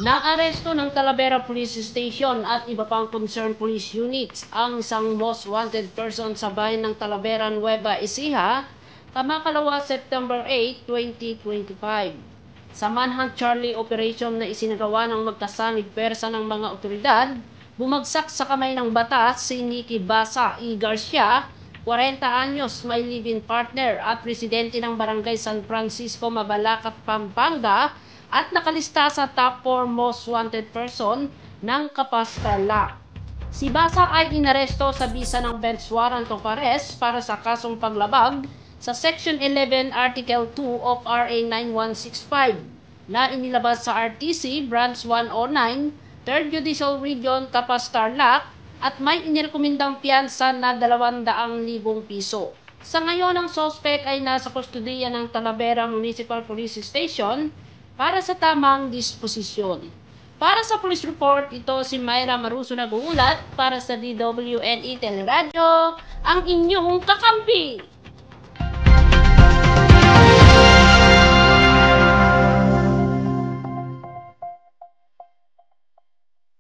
Naaresto ng Talavera Police Station at iba pang concerned police units ang isang most wanted person sa bayan ng Talavera, Nueva Ecija, kamakalawa September 8, 2025. Sa Manhunt Charlie operation na isinagawa ng magkasamig pwersa ng mga otoridad, bumagsak sa kamay ng batas si Nicky Basa E. Garcia, 40 anyos, may live-in partner at presidente ng Barangay San Francisco, Mabalacat, Pampanga, at nakalista sa top 4 most wanted person ng Capas, Tarlac. Si Basa ay inaresto sa bisa ng bench warrant of arrest para sa kasong paglabag sa Section 11 Article 2 of RA 9165 na inilabas sa RTC Branch 109, 3rd Judicial Region, Capas, Tarlac, at may inirekomendang piyansa na 200,000 piso. Sa ngayon, ang suspect ay nasa kustudiya ng Talavera Municipal Police Station para sa tamang disposisyon. Para sa police report, ito si Mayra Maruso nag-uulat para sa DWNE Teleradyo, ang inyong kakampi!